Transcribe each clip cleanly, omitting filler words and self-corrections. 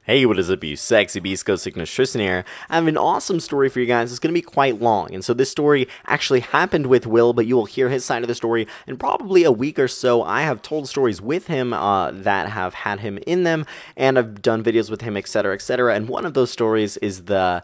Hey, what is up, you sexy beast? GhostSickness, Tristan here. I have an awesome story for you guys. It's going to be quite long, and so this story actually happened with Will, but you will hear his side of the story in probably a week or so. I have told stories with him that have had him in them, and I've done videos with him, etc., etc., and one of those stories is the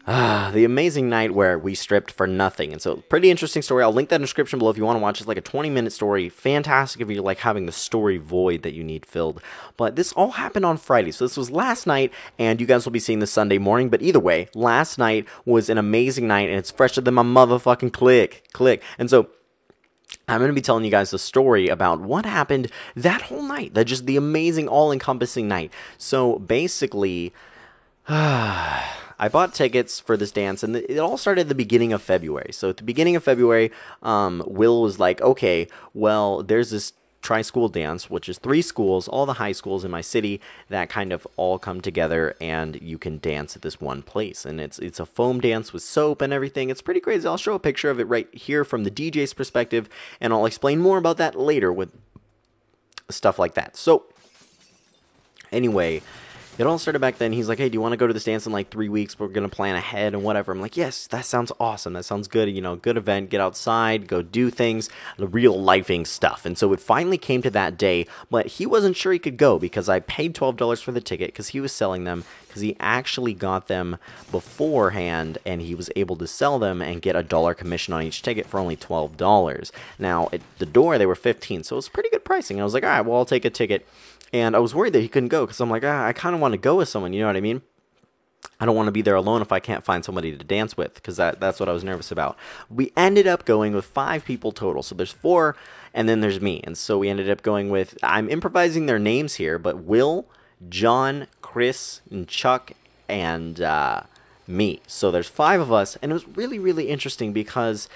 amazing night where we stripped for nothing. And so, pretty interesting story. I'll link that in the description below if you want to watch. It's like a 20-minute story. Fantastic if you like having the story void that you need filled. But this all happened on Friday. So this was last night, and you guys will be seeing this Sunday morning. But either way, last night was an amazing night, and it's fresher than my motherfucking click. And so, I'm going to be telling you guys the story about what happened that whole night. That just the amazing, all-encompassing night. So, basically... I bought tickets for this dance, and it all started at the beginning of February. So at the beginning of February, Will was like, okay, well, there's this tri-school dance, which is 3 schools, all the high schools in my city that kind of all come together, and you can dance at this one place. And it's a foam dance with soap and everything. It's pretty crazy. I'll show a picture of it right here from the DJ's perspective, and I'll explain more about that later with stuff like that. So anyway... It all started back then. He's like, hey, do you want to go to this dance in like 3 weeks? We're going to plan ahead and whatever. I'm like, yes, that sounds awesome. That sounds good. You know, good event. Get outside, go do things, the real lifing stuff. And so it finally came to that day, but he wasn't sure he could go because I paid $12 for the ticket because he was selling them, because he actually got them beforehand and he was able to sell them and get $1 commission on each ticket for only $12. Now, at the door, they were $15, so it was pretty good pricing. I was like, all right, well, I'll take a ticket. And I was worried that he couldn't go because I'm like, I kind of want to go with someone, you know what I mean? I don't want to be there alone if I can't find somebody to dance with, because that's what I was nervous about. We ended up going with 5 people total. So there's 4, and then there's me. And so we ended up going with, I'm improvising their names here, but Will, John, Chris, and Chuck, and me. So there's 5 of us, and it was really, really interesting because...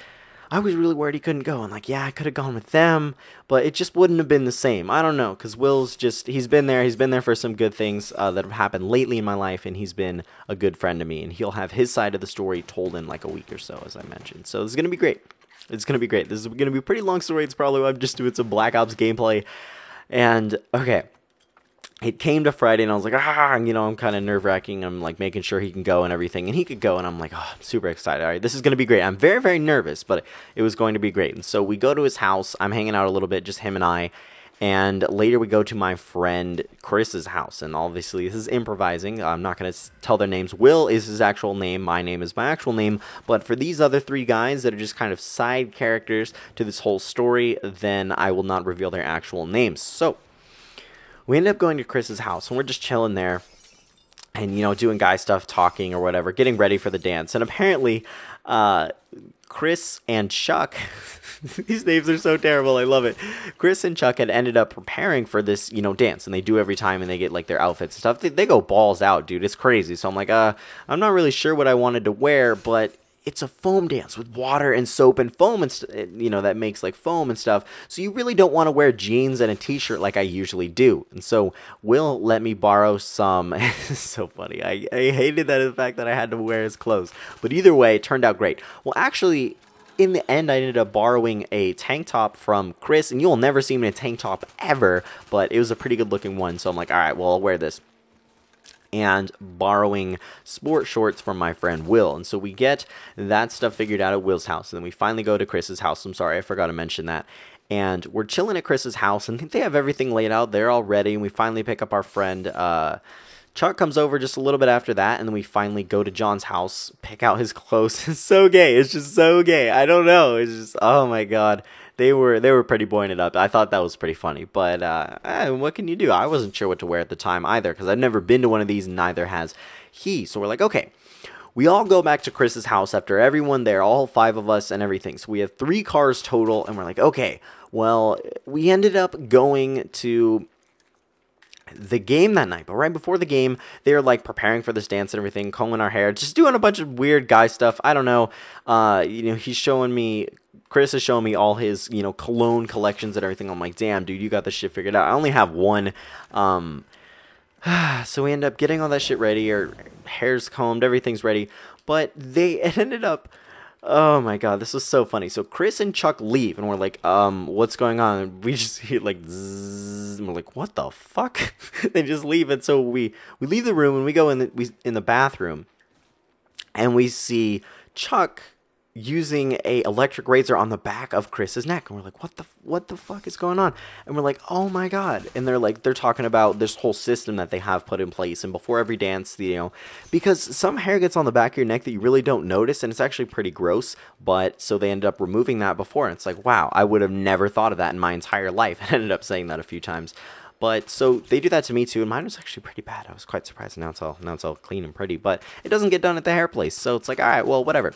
I was really worried he couldn't go. I'm like, yeah, I could have gone with them, but it just wouldn't have been the same. I don't know, because Will's just, he's been there for some good things that have happened lately in my life, and he's been a good friend to me, and he'll have his side of the story told in like a week or so, as I mentioned. So this is going to be great. It's going to be great. This is going to be a pretty long story. It's probably why I'm just doing some Black Ops gameplay. And, okay. It came to Friday, and I was like, you know, I'm kind of nerve-wracking. I'm, like, making sure he can go and everything. And he could go, and I'm like, oh, I'm super excited. All right, this is going to be great. I'm very, very nervous, but it was going to be great. And so we go to his house. I'm hanging out a little bit, just him and I. And later we go to my friend Chris's house. And obviously, this is improvising. I'm not going to tell their names. Will is his actual name. My name is my actual name. But for these other 3 guys that are just kind of side characters to this whole story, then I will not reveal their actual names. So... we ended up going to Chris's house, and we're just chilling there and, you know, doing guy stuff, talking or whatever, getting ready for the dance. And apparently, Chris and Chuck, these names are so terrible, I love it. Chris and Chuck had ended up preparing for this, you know, dance, and they do every time, and they get, like, their outfits and stuff. They go balls out, dude. It's crazy. So I'm like, I'm not really sure what I wanted to wear, but... it's a foam dance with water and soap and foam and you know, that makes like foam and stuff. So you really don't want to wear jeans and a t-shirt like I usually do. And so Will let me borrow some. It's so funny. I hated that, the fact that I had to wear his clothes. But either way, it turned out great. Well, actually, in the end, I ended up borrowing a tank top from Chris. And you'll never see me in a tank top ever. But it was a pretty good looking one. So I'm like, all right, well, I'll wear this. And borrowing sport shorts from my friend Will. And so we get that stuff figured out at Will's house. And then we finally go to Chris's house. I'm sorry, I forgot to mention that. And we're chilling at Chris's house, and they have everything laid out. They're all ready, and we finally pick up our friend. Chuck comes over just a little bit after that, and then we finally go to John's house, pick out his clothes. It's so gay. It's just so gay. I don't know. It's just, oh my God. They were pretty boying it up. I thought that was pretty funny. But what can you do? I wasn't sure what to wear at the time either, because I've never been to one of these, and neither has he. So we're like, okay. We all go back to Chris's house after everyone there, all 5 of us and everything. So we have 3 cars total, and we're like, okay. Well, we ended up going to the game that night, but right before the game, they were like preparing for this dance and everything, combing our hair, just doing a bunch of weird guy stuff. I don't know. You know, Chris is showing me all his, you know, cologne collections and everything. I'm like, damn, dude, you got this shit figured out. I only have one. So we end up getting all that shit ready. Our hair's combed, everything's ready. But it ended up... oh my God, this was so funny. So Chris and Chuck leave, and we're like, what's going on? And we just hear like, zzz, dances, and we're like, what the fuck? They just leave. And so we leave the room, and we go in the bathroom, and we see Chuck using a electric razor on the back of Chris's neck, and we're like, what the fuck is going on? And we're like, oh my god. And they're talking about this whole system that they have put in place, and before every dance, because some hair gets on the back of your neck that you really don't notice, and it's actually pretty gross, but so they ended up removing that before, and it's like, wow, I would have never thought of that in my entire life. I ended up saying that a few times. But so they do that to me too, and mine was actually pretty bad. I was quite surprised. Now it's all clean and pretty, but it doesn't get done at the hair place, so it's like, all right, well, whatever.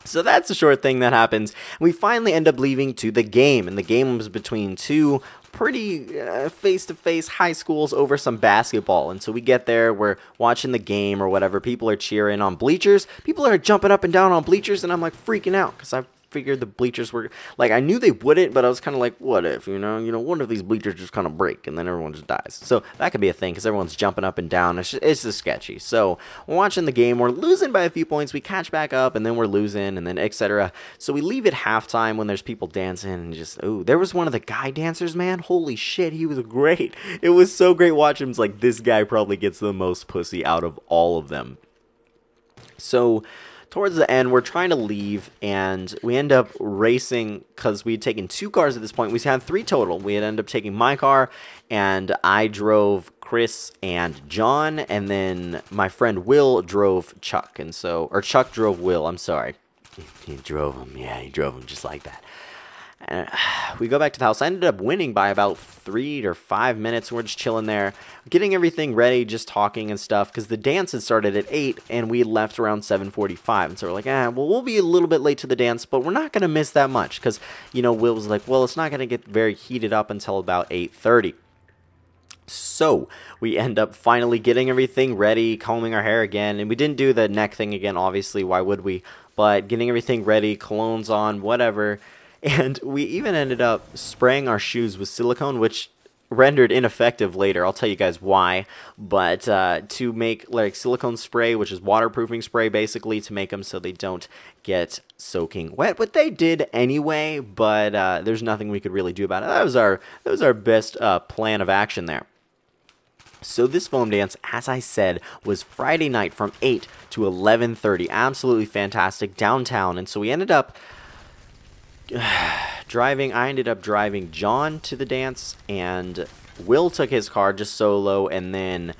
So that's a short thing that happens. We finally end up leaving to the game, and the game was between two pretty face-to-face high schools over some basketball. And so we get there, we're watching the game or whatever. People are cheering on bleachers. People are jumping up and down on bleachers, and I'm like freaking out because I figured the bleachers were like, I knew they wouldn't, but I was kind of like, what if, what if these bleachers just kind of break and then everyone just dies? So that could be a thing because everyone's jumping up and down. It's just sketchy. So we're watching the game, we're losing by a few points, we catch back up, and then we're losing, and then etc. So we leave at halftime when there's people dancing, and just, ooh, there was one of the guy dancers, man. Holy shit, he was great. It was so great watching him. It's like, this guy probably gets the most pussy out of all of them. So towards the end, we're trying to leave, and we end up racing because we had taken 2 cars at this point. We had 3 total. We had ended up taking my car, and I drove Chris and John, and then my friend Will drove Chuck, or Chuck drove Will, I'm sorry. He drove him, yeah, he drove him just like that. And we go back to the house. I ended up winning by about 3 or 5 minutes. We're just chilling there, getting everything ready, just talking and stuff, because the dance had started at 8, and we left around 7:45. And so we're like, well, we'll be a little bit late to the dance, but we're not going to miss that much, because, Will was like, well, it's not going to get very heated up until about 8:30. So we end up finally getting everything ready, combing our hair again, and we didn't do the neck thing again, obviously, why would we? But getting everything ready, colognes on, whatever. And we even ended up spraying our shoes with silicone, which rendered ineffective later. I'll tell you guys why. But to make like silicone spray, which is waterproofing spray basically, to make them so they don't get soaking wet. But they did anyway, but there's nothing we could really do about it. That was our best plan of action there. So this foam dance, as I said, was Friday night from 8 to 11:30. Absolutely fantastic downtown. And so we ended up I ended up driving John to the dance, and Will took his car just solo, and then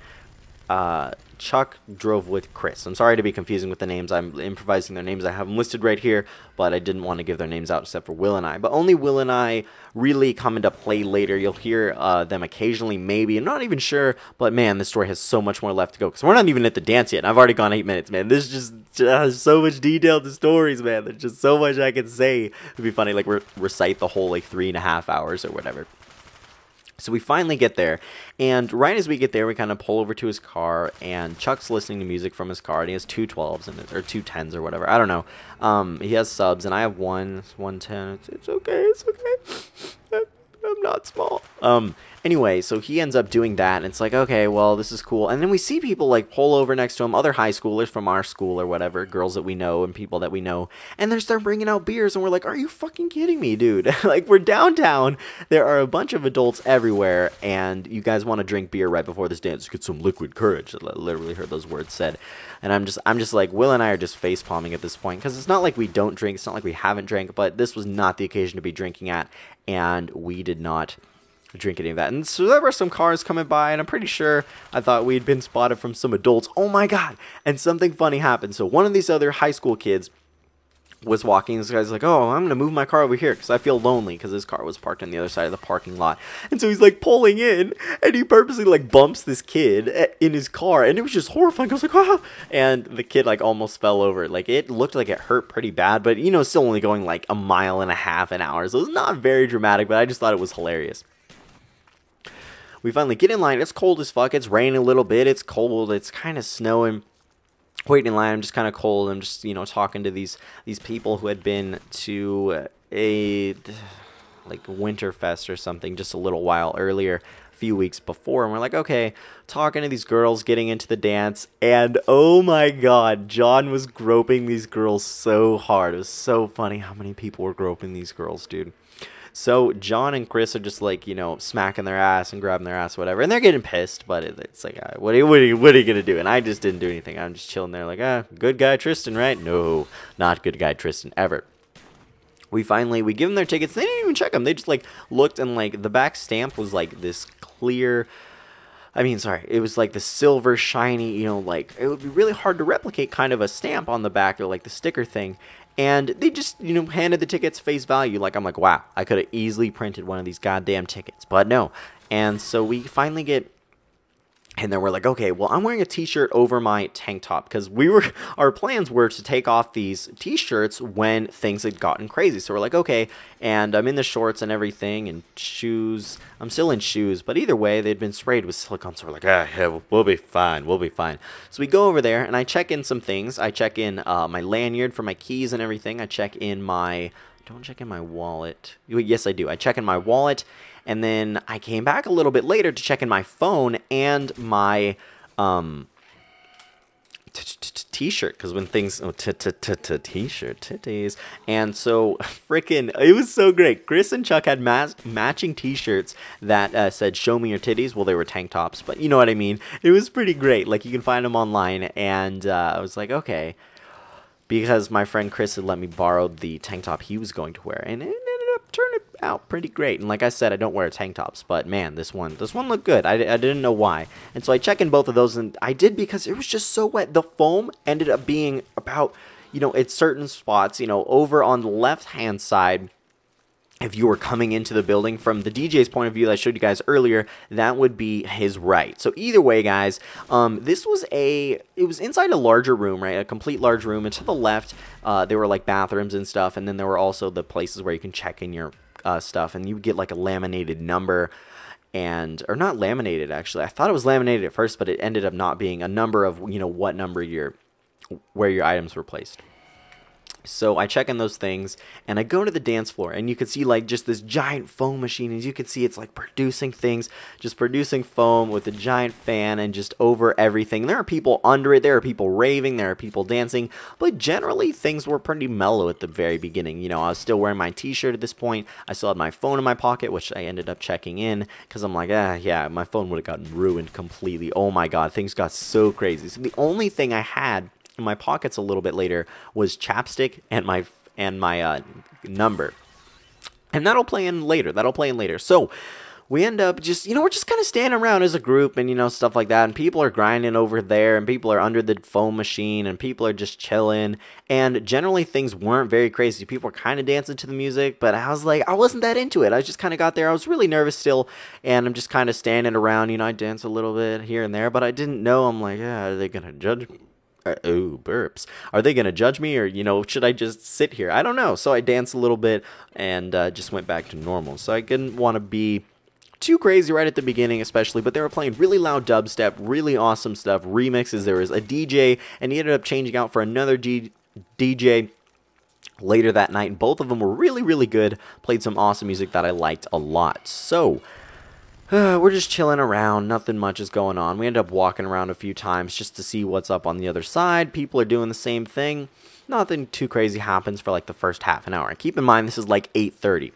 Chuck drove with Chris. I'm sorry to be confusing with the names. I'm improvising their names. I have them listed right here, but I didn't want to give their names out except for Will and I. But only Will and I really come into play later. You'll hear them occasionally, maybe. I'm not even sure, but man, this story has so much more left to go, because we're not even at the dance yet, and I've already gone 8 minutes, man. This just has so much detail to stories, man. There's just so much I can say. It'd be funny, like, recite the whole, like, 3.5 hours or whatever. So we finally get there, and right as we get there, we kind of pull over to his car, and Chuck's listening to music from his car, and he has 2 12s in it, or 2 10s or whatever. I don't know. He has subs, and I have one 10. It's okay. It's okay. I'm not small. Anyway, so he ends up doing that, and it's like, okay, well, this is cool. And then we see people, like, pull over next to him, other high schoolers from our school or whatever, girls that we know and people that we know, and they start bringing out beers, and we're like, are you fucking kidding me, dude? Like, we're downtown, there are a bunch of adults everywhere, and you guys want to drink beer right before this dance, get some liquid courage. I literally heard those words said. And I'm just like, Will and I are just face palming at this point, because it's not like we don't drink, it's not like we haven't drank, but this was not the occasion to be drinking at, and we did not drink any of that. And so there were some cars coming by, and I'm pretty sure I thought we'd been spotted from some adults. Oh my god. And something funny happened. So one of these other high school kids was walking. This guy's like, oh, I'm gonna move my car over here because I feel lonely, because his car was parked on the other side of the parking lot. And so he's like pulling in, and he purposely like bumps this kid in his car, and it was just horrifying. I was like, ah, and the kid like almost fell over. Like, it looked like it hurt pretty bad, but still only going like 1.5 miles an hour, so it was not very dramatic, but I just thought it was hilarious. We finally get in line. It's cold as fuck. It's raining a little bit. It's cold. It's kind of snowing. Waiting in line. I'm just kind of cold. I'm just, talking to these people who had been to a like Winterfest or something just a little while earlier. few weeks before, and we're like, okay, talking to these girls, getting into the dance, and oh my god, John was groping these girls so hard. It was so funny how many people were groping these girls, dude. So John and Chris are just like, you know, smacking their ass and grabbing their ass, whatever, and they're getting pissed. But it's like, what are you gonna do? And I just didn't do anything. I'm just chilling there, like, good guy Tristan, right? No, not good guy Tristan ever. We give them their tickets. They didn't even check them. They just like looked, and like the back stamp was like this clear. It was like the silver shiny, you know, like it would be really hard to replicate kind of a stamp on the back, or like the sticker thing. And they just, you know, handed the tickets face value. Like, I'm like, wow, I could have easily printed one of these goddamn tickets, but no. And so we finally get, and then we're like, okay, well, I'm wearing a t-shirt over my tank top, because our plans were to take off these t-shirts when things had gotten crazy. So we're like, okay, and I'm in the shorts and everything, and shoes. I'm still in shoes, but either way, they'd been sprayed with silicone, so we're like, yeah, we'll be fine, So we go over there, and I check in some things. I check in my lanyard for my keys and everything. I check in don't check in my wallet. Yes, I do. I check in my wallet. And then I came back a little bit later to check in my phone and my t-shirt, because when things t-shirt titties, and so freaking it was so great. Chris and Chuck had matching t-shirts that said "Show me your titties." Well, they were tank tops, but you know what I mean. It was pretty great. Like, you can find them online, and I was like, okay, because my friend Chris had let me borrow the tank top he was going to wear, and it ended up turning out pretty great. And like I said, I don't wear tank tops, but man, this one looked good. I didn't know why. And so I check in both of those, and I did because it was just so wet. The foam ended up being about, you know, at certain spots, you know, over on the left hand side. If you were coming into the building from the DJ's point of view that I showed you guys earlier, that would be his right. So either way, guys, it was inside a larger room, right? A complete large room. And to the left, there were like bathrooms and stuff. And then there were also the places where you can check in your stuff. And you get like a laminated number, or not laminated, actually. I thought it was laminated at first, but it ended up not being a number of, you know, what number where your items were placed. So I check in those things, and I go to the dance floor, and you can see like just this giant foam machine. As you can see, it's like producing things, just producing foam with a giant fan and just over everything. There are people under it, there are people raving, there are people dancing, but generally things were pretty mellow at the very beginning. You know, I was still wearing my t-shirt at this point. I still had my phone in my pocket, which I ended up checking in because I'm like, yeah, my phone would have gotten ruined completely. Oh my god, things got so crazy. So the only thing I had in my pockets a little bit later was chapstick and my number, and that'll play in later. So we end up just, you know, we're just kind of standing around as a group, and you know, stuff like that, and people are grinding over there, and people are under the foam machine, and people are just chilling, and generally things weren't very crazy. People were kind of dancing to the music, but I was like, I wasn't that into it. I just kind of got there. I was really nervous still, and I'm just kind of standing around. You know, I dance a little bit here and there, but I didn't know. I'm like, yeah, are they gonna judge me? Oh, burps. Are they going to judge me, or, you know, should I just sit here? I don't know. So I danced a little bit and just went back to normal. So I didn't want to be too crazy right at the beginning, especially, but they were playing really loud dubstep, really awesome stuff, remixes. There was a DJ, and he ended up changing out for another DJ later that night, and both of them were really, really good, played some awesome music that I liked a lot. So we're just chilling around. Nothing much is going on. We end up walking around a few times just to see what's up on the other side. People are doing the same thing. Nothing too crazy happens for like the first half an hour. And keep in mind, this is like 8:30.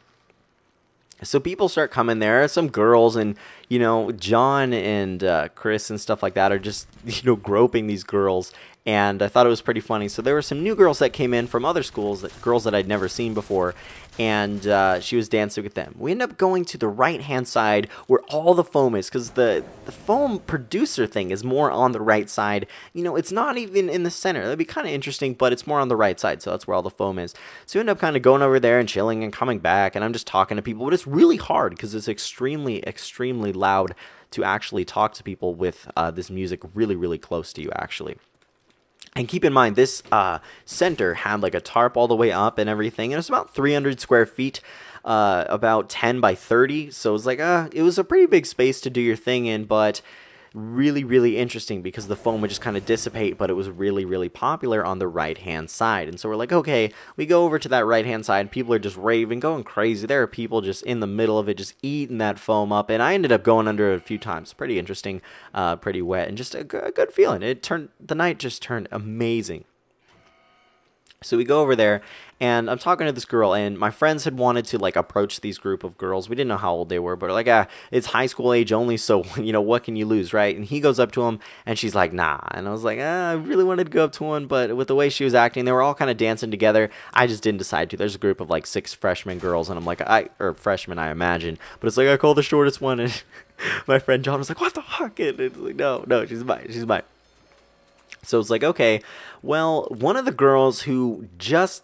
So people start coming there. Some girls, and, you know, John and Chris and stuff like that are just, you know, groping these girls. And I thought it was pretty funny. So there were some new girls that came in from other schools, girls that I'd never seen before, and she was dancing with them. We end up going to the right-hand side where all the foam is, because the foam producer thing is more on the right side. You know, it's not even in the center. That'd be kind of interesting, but it's more on the right side, so that's where all the foam is. So we end up kind of going over there and chilling and coming back, and I'm just talking to people, but it's really hard because it's extremely, extremely loud to actually talk to people with this music really, really close to you, actually. And keep in mind, this center had like a tarp all the way up and everything. And it was about 300 square feet, about 10 by 30. So it was like, it was a pretty big space to do your thing in. But really, really interesting because the foam would just kind of dissipate, but it was really, really popular on the right-hand side. And so we're like, okay, we go over to that right-hand side. People are just raving, going crazy. There are people just in the middle of it, just eating that foam up. And I ended up going under it a few times. Pretty interesting, pretty wet, and just a good feeling. The night just turned amazing. So we go over there, and I'm talking to this girl, and my friends had wanted to, like, approach these group of girls. We didn't know how old they were, but like, it's high school age only, so, you know, what can you lose, right? And he goes up to him, and she's like, nah. And I was like, I really wanted to go up to one, but with the way she was acting, they were all kind of dancing together. I just didn't decide to. There's a group of, like, 6 freshman girls, and I'm like, or freshmen, I imagine. But it's like, I call the shortest one, and my friend John was like, what the fuck? And it's like, no, she's mine. So it's like, okay, well, one of the girls that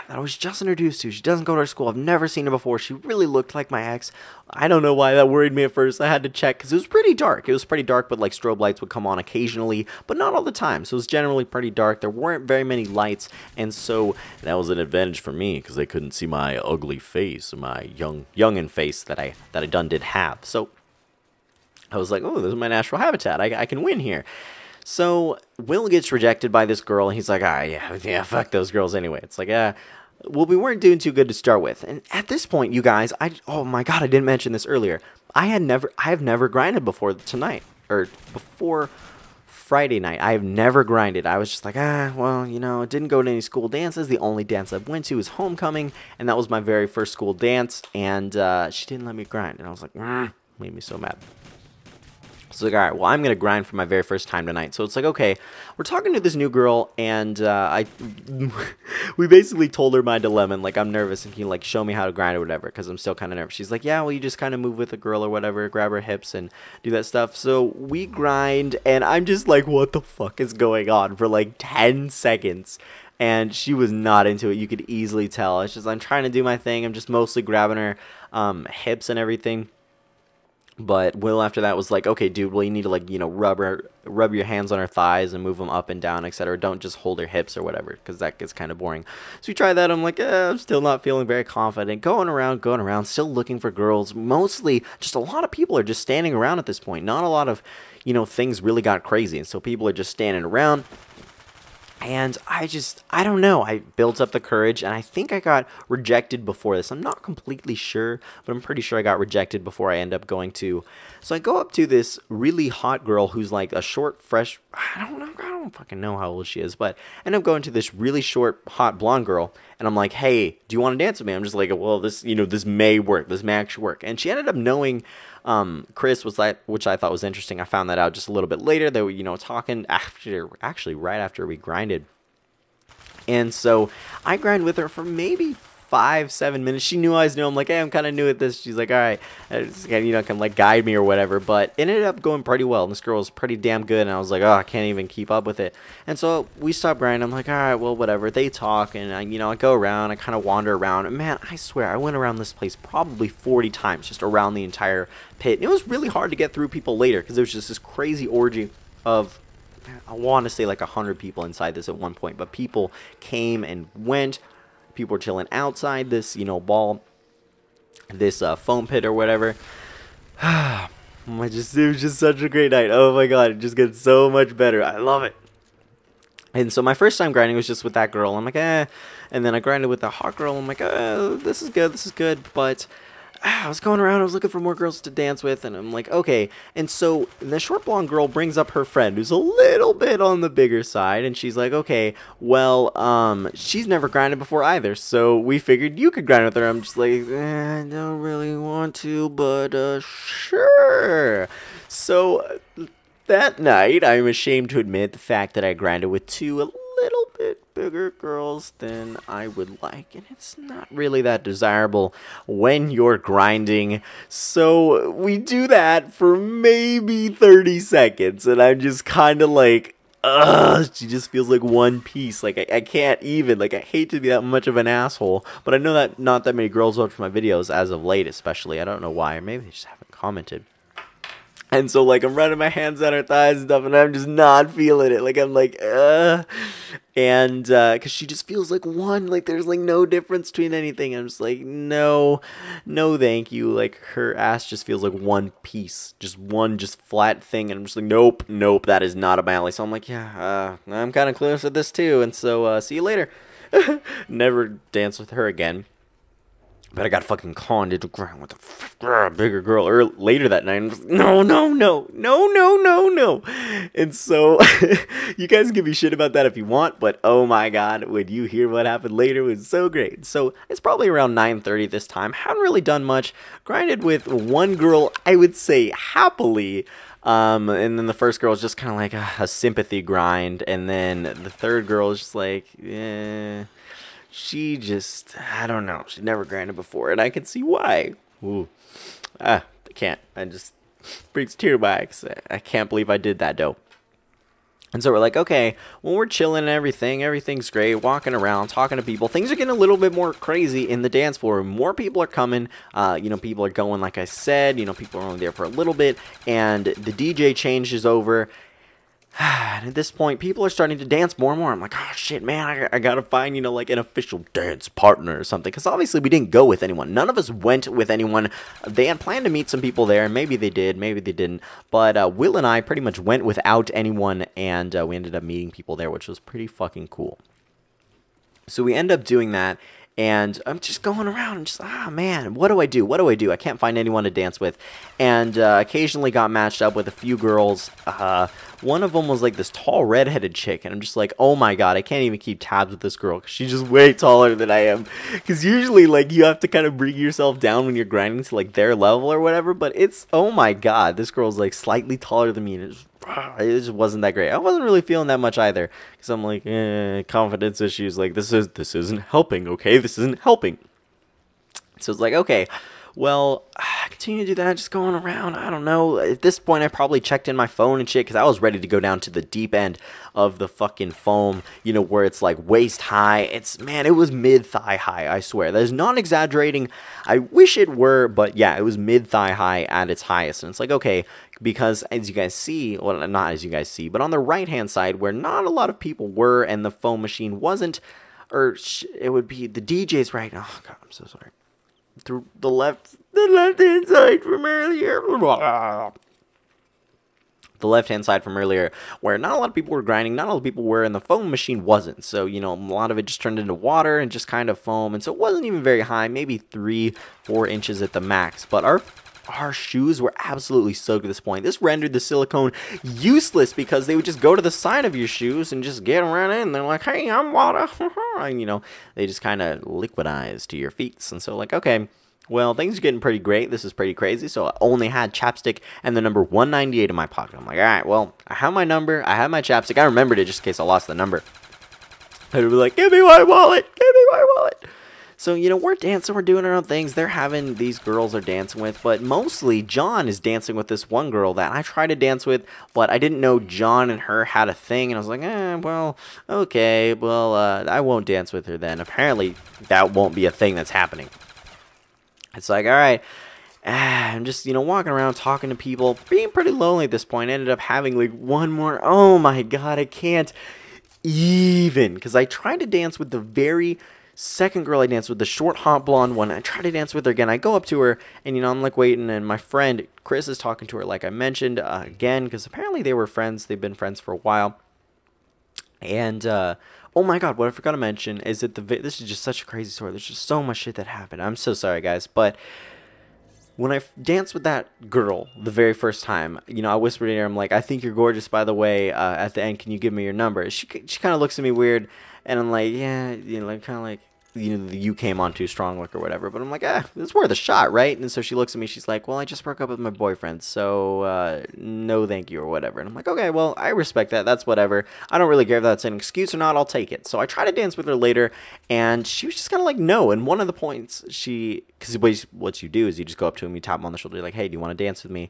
I was just introduced to, she doesn't go to our school. I've never seen her before. She really looked like my ex. I don't know why that worried me at first. I had to check because it was pretty dark. It was pretty dark, but like strobe lights would come on occasionally, but not all the time. So it was generally pretty dark. There weren't very many lights, and so that was an advantage for me because they couldn't see my ugly face, my youngin' face that I did have. So I was like, oh, this is my natural habitat. I can win here. So Will gets rejected by this girl, and he's like, yeah, fuck those girls anyway. It's like, well, we weren't doing too good to start with. And at this point, you guys, oh my god, I didn't mention this earlier. I have never grinded before tonight, or before Friday night. I have never grinded. I was just like, well, you know, didn't go to any school dances. The only dance I went to was homecoming, and that was my very first school dance, and she didn't let me grind. And I was like, made me so mad. So like, all right, well, I'm going to grind for my very first time tonight. So it's like, okay, we're talking to this new girl, and we basically told her my dilemma, and like, I'm nervous, and can you like show me how to grind or whatever, because I'm still kind of nervous. She's like, yeah, well, you just kind of move with a girl or whatever, grab her hips and do that stuff. So we grind, and I'm just like, what the fuck is going on for like 10 seconds? And she was not into it. You could easily tell. It's just, I'm trying to do my thing. I'm just mostly grabbing her hips and everything. But Will after that was like, okay, dude, well, you need to, like, you know, rub your hands on her thighs and move them up and down, etc. Don't just hold her hips or whatever, because that gets kind of boring. So we tried that. I'm like, I'm still not feeling very confident. Going around, still looking for girls. Mostly, just a lot of people are just standing around at this point. Not a lot of, you know, things really got crazy. And so people are just standing around. And I don't know, I built up the courage, and I think I got rejected before this. I'm not completely sure, but I'm pretty sure I got rejected before I end up going to. So I go up to this really hot girl who's like a short, fresh, I don't fucking know how old she is, but I end up going to this really short, hot blonde girl, and I'm like, hey, do you want to dance with me? I'm just like, well, this may work, this may actually work. And she ended up knowing Chris, which I thought was interesting. I found that out just a little bit later. They were, you know, talking right after we grinded. And so I grinded with her for maybe 5-7 minutes. She knew I was new. I'm like, hey, I'm kind of new at this. She's like, all right, you know, can like guide me or whatever. But it ended up going pretty well. And this girl was pretty damn good. And I was like, oh, I can't even keep up with it. And so we stopped grinding. I'm like, all right, well, whatever. They talk, and I go around. I kind of wander around. And man, I swear, I went around this place probably 40 times, just around the entire pit. And it was really hard to get through people later because there was just this crazy orgy of, I want to say like 100 people inside this at one point. But people came and went. People were chilling outside this, you know, this foam pit or whatever. It was just such a great night. Oh my god, it just gets so much better. I love it. And so my first time grinding was just with that girl. I'm like, And then I grinded with the hot girl. I'm like, this is good. But I was going around, I was looking for more girls to dance with, and I'm like, okay. And so the short blonde girl brings up her friend, who's a little bit on the bigger side, and she's like, okay, well, she's never grinded before either, so we figured you could grind with her. I'm just like, I don't really want to, but, sure. So that night, I'm ashamed to admit the fact that I grinded with two a little bit bigger girls than I would like, and it's not really that desirable when you're grinding. So we do that for maybe 30 seconds, and I'm just kind of like, she just feels like one piece. Like, I can't even, like, I hate to be that much of an asshole, but I know that not that many girls watch my videos as of late, especially. I don't know why, or maybe they just haven't commented. And so, like, I'm running my hands on her thighs and stuff, and I'm just not feeling it. Like, I'm like, And, because she just feels like one, like, there's, like, no difference between anything. I'm just like, no, no, thank you. Like, her ass just feels like one piece, just one, just flat thing. And I'm just like, nope, nope, that is not a alley. So I'm like, yeah, I'm kind of close with this, too. And so, see you later. Never dance with her again. But I got fucking conned into ground with a bigger girl later that night. And I was like, no, no, no, no, no, no, no. And so, you guys give me shit about that if you want. But oh my god, when you hear what happened later, it was so great. So, it's probably around 9:30 this time. Haven't really done much. Grinded with one girl, I would say happily. And then the first girl was just kind of like a sympathy grind. And then the third girl is just like, she just, I don't know. She never grinded before, and I can see why. Ooh. I can't. I just brings tear back. I can't believe I did that, though. And so we're like, okay, well, we're chilling and everything. Everything's great. Walking around, talking to people. Things are getting a little bit more crazy in the dance floor. More people are coming. People are going, like I said. People are only there for a little bit. And the DJ changes over. And at this point, people are starting to dance more and more. I'm like, oh, shit, man, I gotta find, like an official dance partner or something. Because obviously we didn't go with anyone. None of us went with anyone. They had planned to meet some people there. Maybe they did, maybe they didn't. But Will and I pretty much went without anyone. And we ended up meeting people there, which was pretty fucking cool. So we end up doing that. And I'm just going around and just, man, what do I do? What do I do? I can't find anyone to dance with. And occasionally got matched up with a few girls. One of them was like this tall redheaded chick. And I'm just like, oh my god, I can't even keep tabs with this girl. Because she's just way taller than I am. Because usually, like, you have to kind of bring yourself down when you're grinding to, like, their level or whatever. But it's, oh my god, this girl's, like, slightly taller than me. And it just wasn't that great. I wasn't really feeling that much either. Because I'm like, confidence issues. Like, this isn't helping, okay? This isn't helping. So it's like, okay, well, continue to do that, just going around. I don't know. At this point, I probably checked in my phone and shit because I was ready to go down to the deep end of the fucking foam, where it's like waist high. It was mid-thigh high, I swear. That is not exaggerating. I wish it were, but yeah, it was mid-thigh high at its highest. And it's like, okay, because as you guys see, well, not as you guys see, but on the right-hand side where not a lot of people were and the foam machine wasn't, it would be the DJ's right. Oh, God, I'm so sorry. Through the left-hand side from earlier. The left-hand side from earlier, where not a lot of people were grinding, not a lot of people were, and the foam machine wasn't. So, a lot of it just turned into water and just kind of foam. And so it wasn't even very high, maybe 3-4 inches at the max. But our shoes were absolutely soaked at this point. This rendered the silicone useless because they would just go to the side of your shoes and just get right in. They're like, hey, I'm water. And, they just kind of liquidize to your feet. And so, like, okay, well, things are getting pretty great. This is pretty crazy. So I only had chapstick and the number 198 in my pocket. I'm like, all right, well, I have my number. I have my chapstick. I remembered it just in case I lost the number. I'd be like, give me my wallet. Give me my wallet. So, we're dancing, we're doing our own things. They're having these girls they're dancing with, but mostly John is dancing with this one girl that I tried to dance with, but I didn't know John and her had a thing, and I was like, well, okay, well, I won't dance with her then. Apparently, that won't be a thing that's happening. It's like, all right, I'm just, walking around, talking to people, being pretty lonely at this point. I ended up having, like, one more, oh my god, I can't even, because I tried to dance with the very second girl I danced with, the short, hot blonde one. I try to dance with her again. I go up to her, and, I'm, like, waiting, and my friend Chris is talking to her, like I mentioned, again, because apparently they were friends. They've been friends for a while. And, oh my god, what I forgot to mention is that this is just such a crazy story. There's just so much shit that happened. I'm so sorry, guys, but when I danced with that girl the very first time, I whispered in her, I'm like, I think you're gorgeous, by the way. At the end, can you give me your number? She kind of looks at me weird, and I'm like, yeah, kind of like, you came on too strong, like, or whatever. But I'm like, it's worth a shot, right? And so she looks at me, she's like, well, I just broke up with my boyfriend, so, no thank you, or whatever. And I'm like, okay, well, I respect that, that's whatever. I don't really care if that's an excuse or not, I'll take it. So I try to dance with her later, and she was just kind of like, no. And one of the points, because what you do is you just go up to him, you tap him on the shoulder, you're like, hey, do you want to dance with me?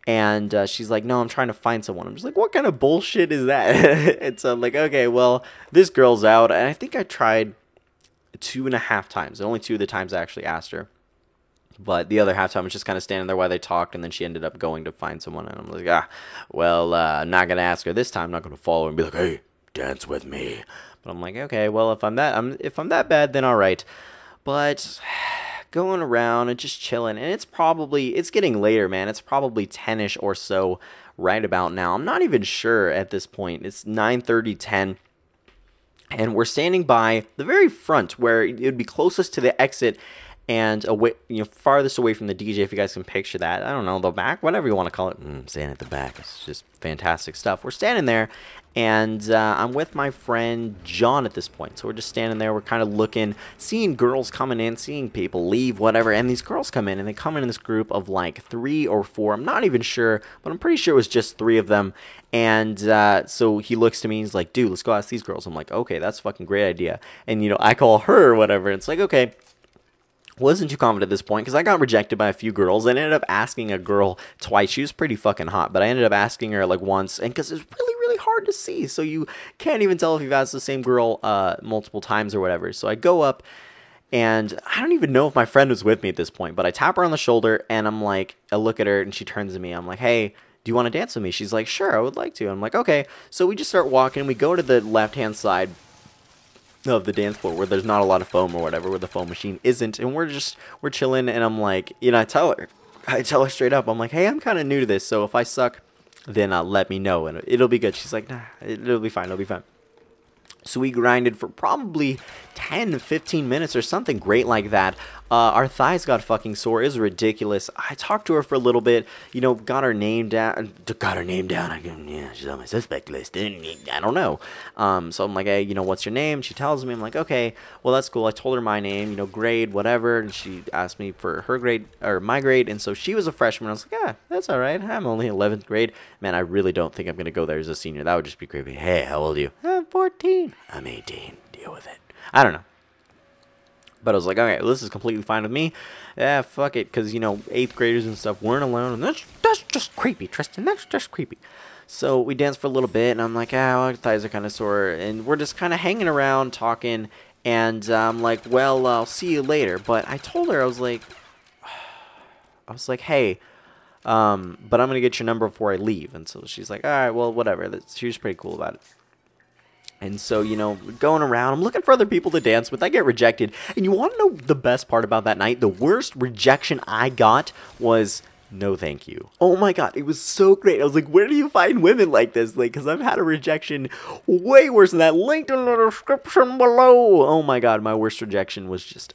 And she's like, no, I'm trying to find someone. I'm just like, what kind of bullshit is that? And so I'm like, okay, well, this girl's out. And I think I tried 2.5 times. Only 2 of the times I actually asked her But the other half time I was just kind of standing there while they talked, and then she ended up going to find someone, and I'm like, well, I'm not gonna ask her this time. I'm not gonna follow her and be like, hey, dance with me. But I'm like, okay, well, if I'm that bad, then all right. But going around and just chilling, and it's getting later, man. It's probably 10ish or so right about now. I'm not even sure at this point. It's 9:30, 10. And we're standing by the very front where it would be closest to the exit and away, farthest away from the DJ, if you guys can picture that. I don't know, the back, whatever you want to call it. Standing at the back. It's just fantastic stuff. We're standing there, and I'm with my friend John at this point. So we're just standing there. We're kind of looking, seeing girls coming in, seeing people leave, whatever. And these girls come in, and they come in this group of like 3 or 4. I'm not even sure, but I'm pretty sure it was just 3 of them. And so he looks to me, he's like, dude, let's go ask these girls. I'm like, okay, that's a fucking great idea. And, I call her or whatever. And it's like, okay. Wasn't too confident at this point because I got rejected by a few girls. I ended up asking a girl twice. She was pretty fucking hot, but I ended up asking her like once, and because it's really, really hard to see, so you can't even tell if you've asked the same girl multiple times or whatever. So I go up, and I don't even know if my friend was with me at this point, but I tap her on the shoulder, and I'm like, I look at her, and she turns to me. I'm like, hey, do you want to dance with me? She's like, sure, I would like to. I'm like, okay. So we just start walking. We go to the left-hand side of the dance floor where there's not a lot of foam or whatever, where the foam machine isn't, and we're chilling, and I'm like, I tell her straight up, I'm like, hey, I'm kind of new to this, so if I suck, then let me know, and it'll be good. She's like, nah, it'll be fine. So we grinded for probably 10 15 minutes or something great like that. Our thighs got fucking sore. It was ridiculous. I talked to her for a little bit, got her name down. Yeah, she's on my suspect list. I don't know. So I'm like, hey, what's your name? She tells me. I'm like, okay, well, that's cool. I told her my name, grade, whatever. And she asked me for her grade or my grade. And so she was a freshman. I was like, yeah, that's all right. I'm only 11th grade. Man, I really don't think I'm going to go there as a senior. That would just be creepy. Hey, how old are you? I'm 14. I'm 18. Deal with it. I don't know. But I was like, okay, well, this is completely fine with me. Yeah, fuck it, because, 8th graders and stuff weren't alone, and that's just creepy, Tristan. That's just creepy. So we danced for a little bit, and I'm like, my thighs are kind of sore, and we're just kind of hanging around, talking, and I'm like, well, I'll see you later. But I told her, I was like, hey, but I'm going to get your number before I leave. And so she's like, all right, well, whatever. She was pretty cool about it. And so, going around, I'm looking for other people to dance with. I get rejected. And you want to know the best part about that night? The worst rejection I got was, no thank you. Oh my god, it was so great. I was like, where do you find women like this? Like, because I've had a rejection way worse than that. Linked in the description below. Oh my god, my worst rejection was just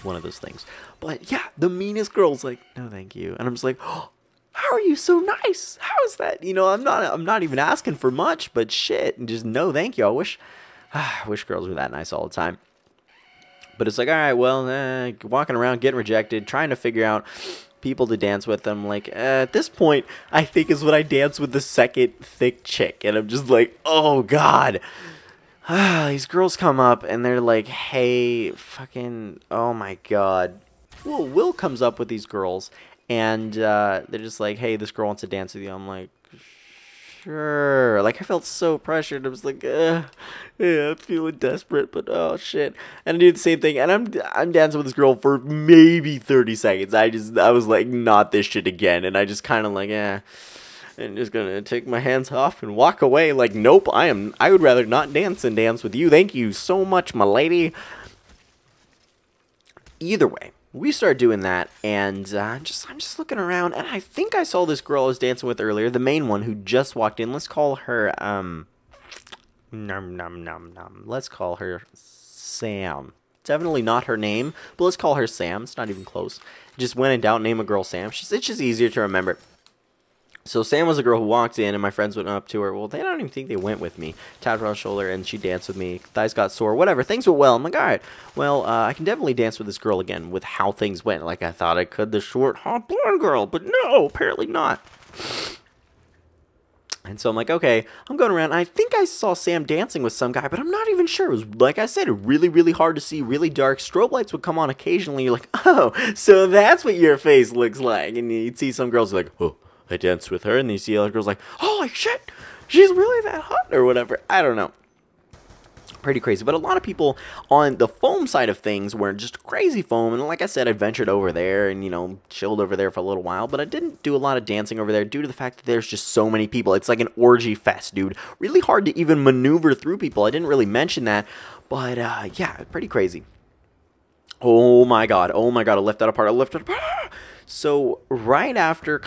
one of those things. But yeah, the meanest girl's like, no thank you. And I'm just like, oh, how are you so nice? How is that? I'm not even asking for much, but shit, and just no thank you. I wish girls were that nice all the time. But it's like, all right, well, walking around, getting rejected, trying to figure out people to dance with them. Like, at this point, I think is when I dance with the second thick chick, and I'm just like, oh god. These girls come up, and they're like, hey, fucking, oh my god. Well, Will comes up with these girls, and they're just like, hey, this girl wants to dance with you. I'm like, sure. Like, I felt so pressured. I was like, yeah, I'm feeling desperate, but oh shit. And I do the same thing, and I'm dancing with this girl for maybe 30 seconds. I was like, not this shit again. And I just kind of like, I'm just gonna take my hands off and walk away. Like, nope, I would rather not dance than dance with you. Thank you so much, my lady. Either way, we start doing that, and I'm just looking around, and I think I saw this girl I was dancing with earlier, the main one who just walked in. Let's call her, let's call her Sam. Definitely not her name, but let's call her Sam. It's not even close. Just when in doubt, name a girl Sam. It's just easier to remember. So Sam was a girl who walked in, and my friends went up to her. Well, they don't even think they went with me. Tapped her on the shoulder, and she danced with me. Thighs got sore, whatever. Things went well. I'm like, all right, well, I can definitely dance with this girl again with how things went. Like I thought I could, the short, hot blonde girl, but no, apparently not. And so I'm like, okay, I'm going around. I think I saw Sam dancing with some guy, but I'm not even sure. It was, like I said, really, really hard to see, really dark. Strobe lights would come on occasionally. You're like, oh, so that's what your face looks like. And you'd see some girls like, oh, I danced with her, and you see other girls like, holy shit, she's really that hot, or whatever. I don't know. Pretty crazy. But a lot of people on the foam side of things were just crazy foam. And like I said, I ventured over there and, you know, chilled over there for a little while. But I didn't do a lot of dancing over there due to the fact that there's just so many people. It's like an orgy fest, dude. Really hard to even maneuver through people. I didn't really mention that. But, yeah, pretty crazy. Oh my god, I left that apart, So, right after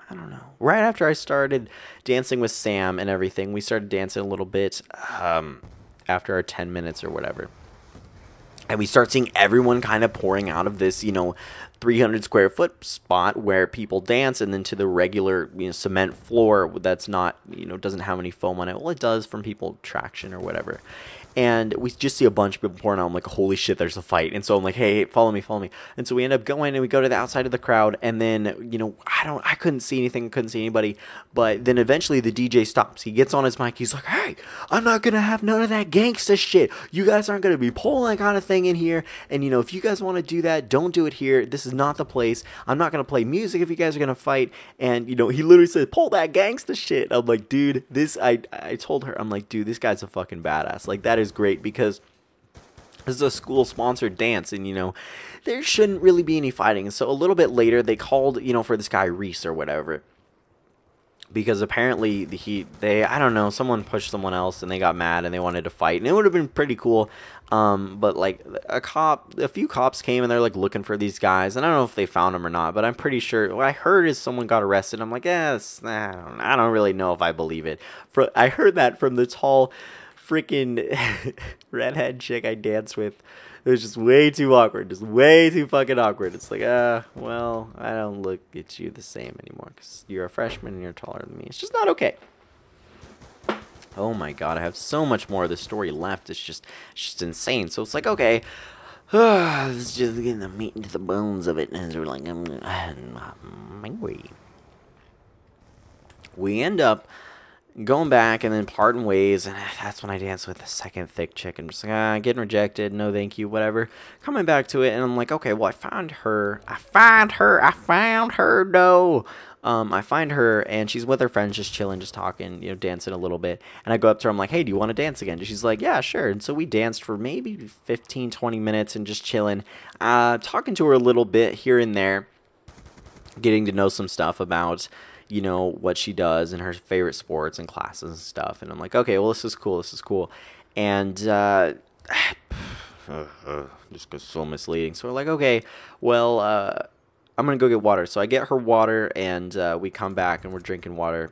I don't know, right after I started dancing with Sam and everything, we started dancing a little bit, after our 10 minutes or whatever. And we start seeing everyone kind of pouring out of this, you know, 300 square foot spot where people dance, and then to the regular, you know, cement floor that's not, you know, doesn't have any foam on it. Well, it does from people traction or whatever. And we just see a bunch of people pouring out. I'm like, holy shit, there's a fight. And so I'm like, hey, follow me. And so we end up going and we go to the outside of the crowd. And then, you know, I couldn't see anything, couldn't see anybody. But then eventually the DJ stops. He gets on his mic. He's like, hey, I'm not going to have none of that gangsta shit. You guys aren't going to be pulling that kind of thing in here. And, you know, if you guys want to do that, don't do it here. This is not the place. I'm not going to play music if you guys are going to fight. And, you know, he literally said, pull that gangsta shit. I'm like, dude, I told her, I'm like, dude, this guy's a fucking badass. Like, that is great because this is a school-sponsored dance, and, you know, there shouldn't really be any fighting. So a little bit later, they called, you know, for this guy Reese or whatever, because apparently I don't know, someone pushed someone else, and they got mad, and they wanted to fight, and it would have been pretty cool. But like a few cops came, and they're like looking for these guys, and I don't know if they found them or not, but I'm pretty sure what I heard is someone got arrested. I'm like, yes, I don't really know if I believe it. I heard that from the tall freaking redhead chick I danced with. It was just way too awkward, just way too fucking awkward. It's like, well, I don't look at you the same anymore because you're a freshman and you're taller than me. It's just not okay. Oh my god, I have so much more of the story left. It's just insane. So it's like, okay, let's just get the meat into the bones of it. And we're like, I'm angry. We end up going back and then parting ways, and that's when I danced with the second thick chick, and just like, getting rejected, no thank you, whatever. Coming back to it, and I'm like, okay, well, I found her, though. I find her, and she's with her friends, just chilling, just talking, you know, dancing a little bit, and I go up to her, I'm like, hey, do you want to dance again? And she's like, yeah, sure. And so we danced for maybe 15, 20 minutes, and just chilling, talking to her a little bit here and there, getting to know some stuff about, you know, what she does and her favorite sports and classes and stuff. And I'm like, okay, well, this is cool. And just gets so misleading. So we're like, okay, well, I'm gonna go get water. So I get her water, and we come back and we're drinking water.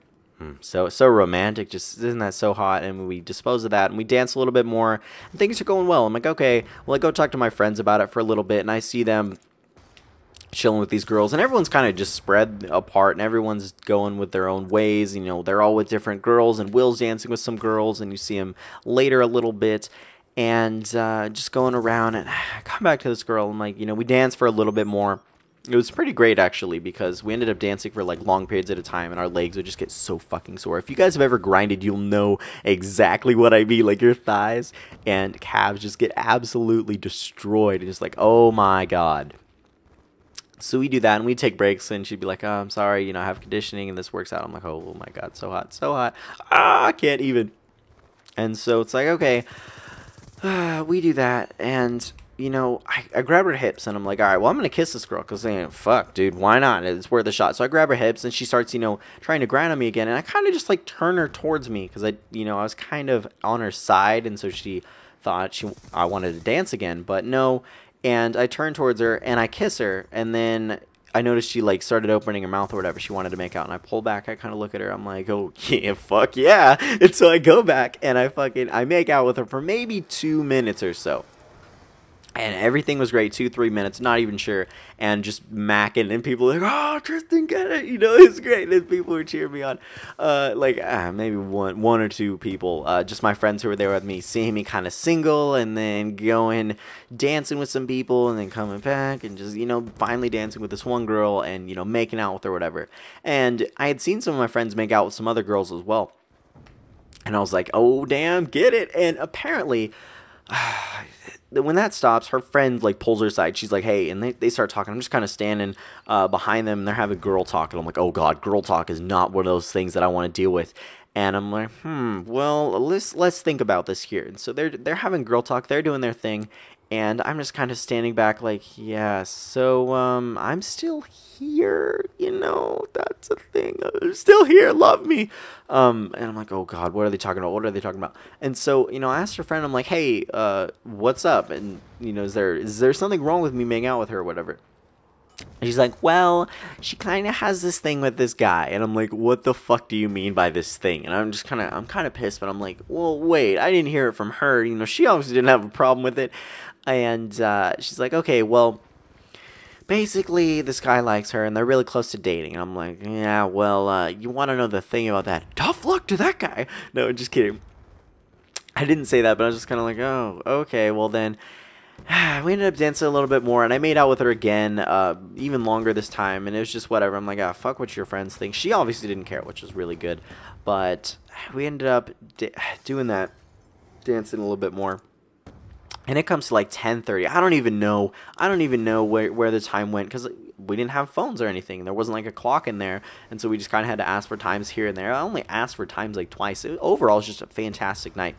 So romantic. Just, isn't that so hot? And we dispose of that, and we dance a little bit more, and things are going well. I'm like, okay, well, I go talk to my friends about it for a little bit, and I see them chilling with these girls, and everyone's kind of just spread apart, and everyone's going with their own ways. You know, they're all with different girls, and Will's dancing with some girls, and you see him later a little bit, and just going around. And I come back to this girl, and like, you know, we dance for a little bit more. It was pretty great, actually, because we ended up dancing for like long periods at a time, and our legs would just get so fucking sore. If you guys have ever grinded, you'll know exactly what I mean. Like, your thighs and calves just get absolutely destroyed, and just like, oh my god. So we do that, and we take breaks, and she'd be like, oh, I'm sorry, you know, I have conditioning, and this works out. I'm like, oh my god, so hot. I can't even. And so it's like, okay, we do that, and, you know, I grab her hips, and I'm like, all right, well, I'm going to kiss this girl, because, fuck, dude, why not? It's worth a shot. So I grab her hips, and she starts, you know, trying to grind on me again, and I kind of just, like, turn her towards me, because I was kind of on her side, and so she thought I wanted to dance again, but no. And I turn towards her, and I kiss her, and then I noticed she, like, started opening her mouth or whatever she wanted to make out, and I pull back, I kind of look at her, I'm like, oh, yeah, fuck yeah. And so I go back, and I make out with her for maybe 2 minutes or so. And everything was great, 2-3 minutes, not even sure, and just macking, and people were like, oh, Tristan, get it, you know, it's great, and people were cheering me on, maybe one or two people, just my friends who were there with me, seeing me kind of single, and then going, dancing with some people, and then coming back, and just, you know, finally dancing with this one girl, and, you know, making out with her, whatever. And I had seen some of my friends make out with some other girls as well, and I was like, oh, damn, get it. And apparently, when that stops, her friend, like, pulls her aside. She's like, hey, and they start talking. I'm just kind of standing behind them, and they're having girl talk, and I'm like, oh god, girl talk is not one of those things that I want to deal with. And I'm like, well, let's think about this here. And so they're having girl talk, they're doing their thing, and I'm just kind of standing back like, yeah, so I'm still here, that's a thing. I'm still here, love me. And I'm like, oh God, what are they talking about? What are they talking about? And so, I asked her friend, I'm like, hey, what's up? And is there something wrong with me making out with her or whatever? And she's like, well, she kind of has this thing with this guy. And I'm like, what the fuck do you mean by this thing? And I'm kind of pissed, but I'm like, well, wait, I didn't hear it from her. She obviously didn't have a problem with it. And she's like, okay, well, basically this guy likes her and they're really close to dating. And I'm like, yeah, well, you want to know the thing about that? Tough luck to that guy. No, just kidding. I didn't say that, but I was just kind of like, oh, okay, well then. We ended up dancing a little bit more, and I made out with her again, even longer this time, and it was just whatever. I'm like, fuck what your friends think. She obviously didn't care, which was really good, but we ended up doing that, dancing a little bit more, and it comes to like 10:30. I don't even know where the time went, because we didn't have phones or anything. There wasn't like a clock in there, and so we just kind of had to ask for times here and there. I only asked for times like twice. Overall, it was just a fantastic night,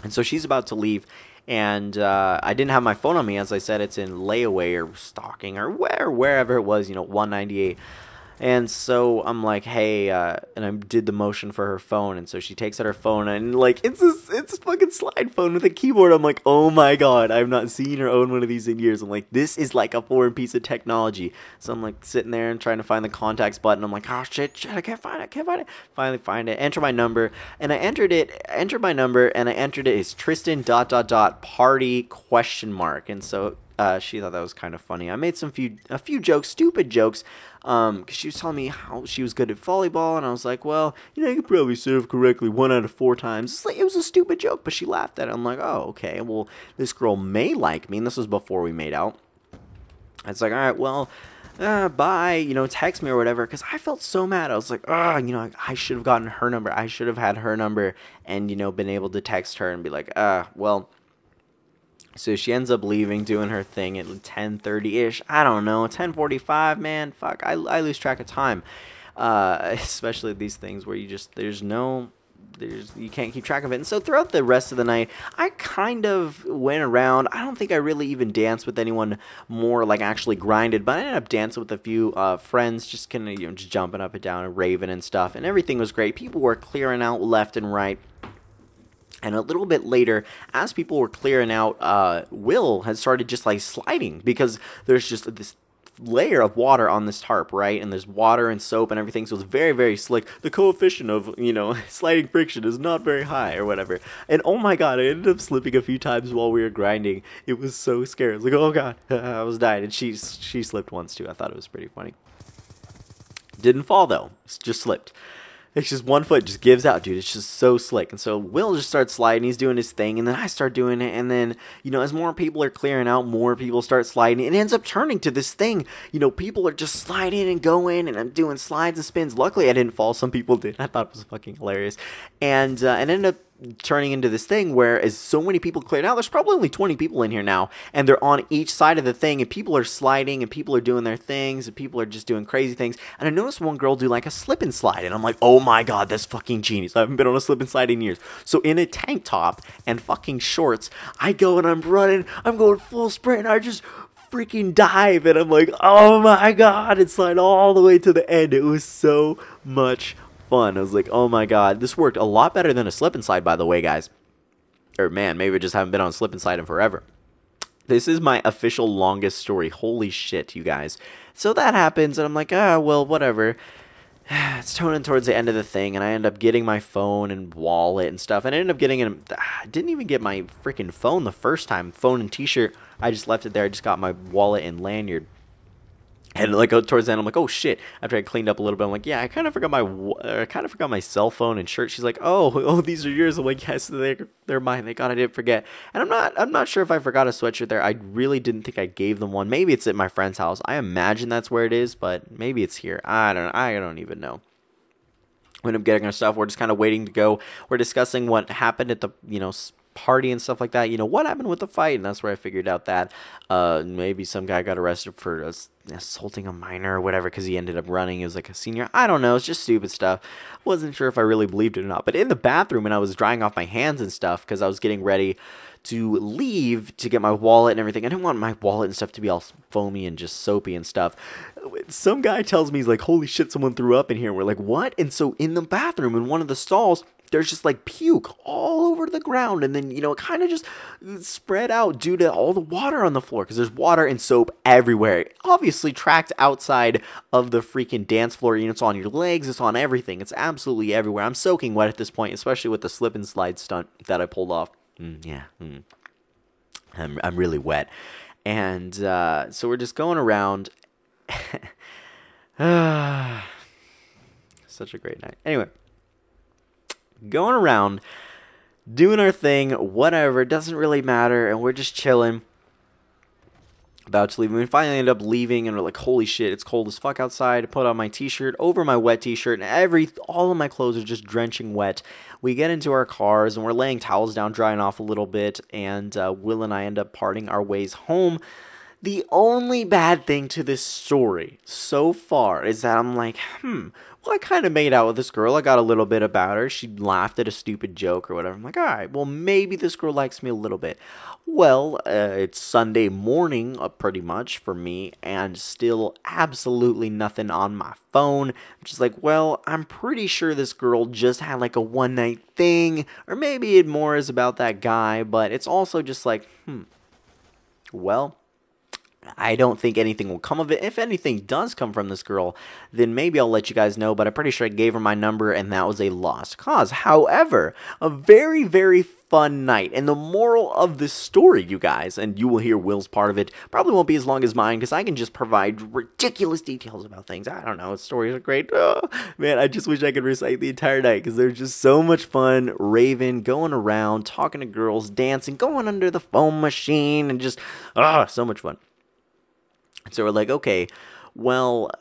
and so she's about to leave. And I didn't have my phone on me. As I said, it's in layaway or stocking or wherever it was, 198. And so I'm like, hey, and I did the motion for her phone, and so she takes out her phone, and like, it's a fucking slide phone with a keyboard. I'm like, oh my God, I've not seen or owned one of these in years. I'm like, this is like a foreign piece of technology. So I'm like sitting there and trying to find the contacts button. I'm like, oh shit, I can't find it. Finally find it, enter my number, and I entered my number, and I entered it as Tristan ... party ? And so she thought that was kind of funny. I made a few jokes, stupid jokes, because she was telling me how she was good at volleyball, and I was like, well, you could probably serve correctly 1 out of 4 times. It was a stupid joke, but she laughed at it. I'm like, oh, okay, well, this girl may like me, and this was before we made out. It's like, all right, well, bye, text me or whatever, because I felt so mad. I was like, I should have gotten her number. I should have had her number and, been able to text her and be like, well. So she ends up leaving, doing her thing at 10:30-ish. I don't know, 10:45, man. Fuck, I lose track of time. Especially these things where you can't keep track of it. And so throughout the rest of the night, I kind of went around. I don't think I really even danced with anyone more, like actually grinded, but I ended up dancing with a few friends, just kind of, just jumping up and down and raving and stuff. And everything was great. People were clearing out left and right. And a little bit later, as people were clearing out, Will had started just like sliding, because there's just this layer of water on this tarp, right? And there's water and soap and everything, so it's very, very slick. The coefficient of, sliding friction is not very high or whatever. And oh my God, I ended up slipping a few times while we were grinding. It was so scary. I was like, oh God, I was dying. And she slipped once too. I thought it was pretty funny. Didn't fall though, just slipped. It's just one foot just gives out, dude. It's just so slick. And so Will just starts sliding. He's doing his thing. And then I start doing it. And then, as more people are clearing out, more people start sliding. It ends up turning to this thing. People are just sliding and going. And I'm doing slides and spins. Luckily, I didn't fall. Some people did. I thought it was fucking hilarious. And it ended up turning into this thing where, as so many people cleared out, there's probably only 20 people in here now, and they're on each side of the thing, and people are sliding, and people are doing their things, and people are just doing crazy things. And I noticed one girl do like a slip and slide, and I'm like, oh my God, that's fucking genius. I haven't been on a slip and slide in years. So in a tank top and fucking shorts, I go and I'm running, I'm going full sprint, and I just freaking dive, and I'm like, oh my God, and slide all the way to the end. It was so much fun. I was like, oh my God, this worked a lot better than a slip and slide, by the way, guys. Or man, maybe I just haven't been on a slip and slide in forever. This is my official longest story. Holy shit, you guys. So that happens, and I'm like, well, whatever. It's toning towards the end of the thing, and I end up getting my phone and wallet and stuff, and I ended up getting I didn't even get my freaking phone the first time. Phone and t-shirt, I just left it there. I just got my wallet and lanyard. And like towards the end, I'm like, oh shit. After I cleaned up a little bit, I'm like, yeah, I kind of forgot my cell phone and shirt. She's like, oh, these are yours. I'm like, yes, they're mine. Thank God I didn't forget. And I'm not sure if I forgot a sweatshirt there. I really didn't think I gave them one. Maybe it's at my friend's house. I imagine that's where it is, but maybe it's here. I don't even know. We end up getting our stuff. We're just kind of waiting to go. We're discussing what happened at the party and stuff like that. You know, what happened with the fight? And that's where I figured out that maybe some guy got arrested for assaulting a minor or whatever because he ended up running. He was like a senior. I don't know. It's just stupid stuff. Wasn't sure if I really believed it or not. But in the bathroom, and I was drying off my hands and stuff because I was getting ready to leave to get my wallet and everything. I didn't want my wallet and stuff to be all foamy and just soapy and stuff. Some guy tells me, he's like, holy shit, someone threw up in here. And we're like, what? And so in the bathroom, in one of the stalls, there's just like puke all over the ground. And then, you know, it kind of just spread out due to all the water on the floor because there's water and soap everywhere. Obviously tracked outside of the freaking dance floor. You know, it's on your legs. It's on everything. It's absolutely everywhere. I'm soaking wet at this point, especially with the slip and slide stunt that I pulled off. I'm really wet. And so we're just going around. Such a great night. Anyway, going around, doing our thing, whatever, it doesn't really matter, and we're just chilling, about to leave. We finally end up leaving, and we're like, holy shit, it's cold as fuck outside. I put on my t-shirt over my wet t-shirt, and all of my clothes are just drenching wet. We get into our cars, and we're laying towels down, drying off a little bit, and Will and I end up parting our ways home. The only bad thing to this story so far is that I'm like, well, I kind of made out with this girl. I got a little bit about her. She laughed at a stupid joke or whatever. I'm like, all right, well, maybe this girl likes me a little bit. Well, it's Sunday morning, pretty much, for me, and still absolutely nothing on my phone. I'm just like, well, I'm pretty sure this girl just had like a one-night thing, or maybe it more is about that guy, but it's also just like, well, I don't think anything will come of it. If anything does come from this girl, then maybe I'll let you guys know, but I'm pretty sure I gave her my number, and that was a lost cause. However, a very, very fun night, and the moral of this story, you guys, and you will hear Will's part of it, probably won't be as long as mine, because I can just provide ridiculous details about things. I don't know, stories are great. Oh, man, I just wish I could recite the entire night, because there's just so much fun, raving, going around, talking to girls, dancing, going under the foam machine, and just, so much fun. So we're like, okay, well,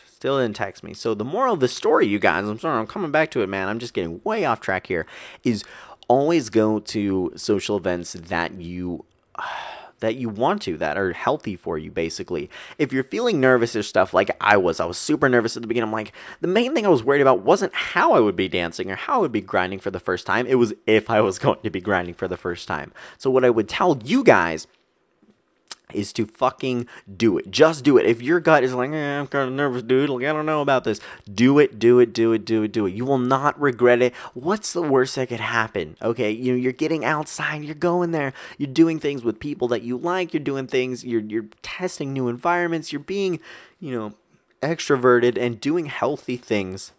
still didn't text me. So the moral of the story, you guys, I'm sorry, I'm coming back to it, man. I'm just getting way off track here, is always go to social events that you want to, that are healthy for you, basically. If you're feeling nervous or stuff like I was super nervous at the beginning. I'm like, the main thing I was worried about wasn't how I would be dancing or how I would be grinding for the first time. It was if I was going to be grinding for the first time. So what I would tell you guys is to fucking do it. Just do it. If your gut is like, I'm kind of nervous, dude, like, I don't know about this. Do it, do it, do it, do it, do it. You will not regret it. What's the worst that could happen? Okay, you're getting outside, you're going there, you're doing things with people that you like, you're doing things, you're testing new environments, you're being, extroverted and doing healthy things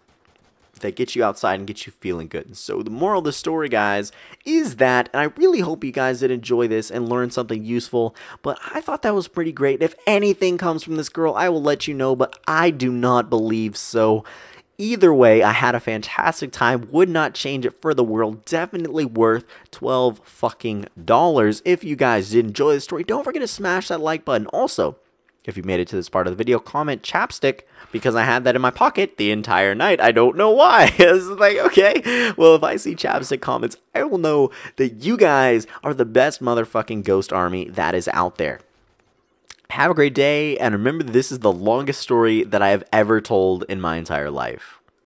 that get you outside and get you feeling good. So the moral of the story, guys, is that, and I really hope you guys did enjoy this and learn something useful, but I thought that was pretty great. If anything comes from this girl, I will let you know, but I do not believe so. Either way, I had a fantastic time, would not change it for the world, definitely worth $12 fucking dollars. If you guys did enjoy the story, don't forget to smash that like button. Also, if you made it to this part of the video, comment chapstick, because I had that in my pocket the entire night. I don't know why. It's like, okay, well, if I see chapstick comments, I will know that you guys are the best motherfucking ghost army that is out there. Have a great day, and remember, this is the longest story that I have ever told in my entire life.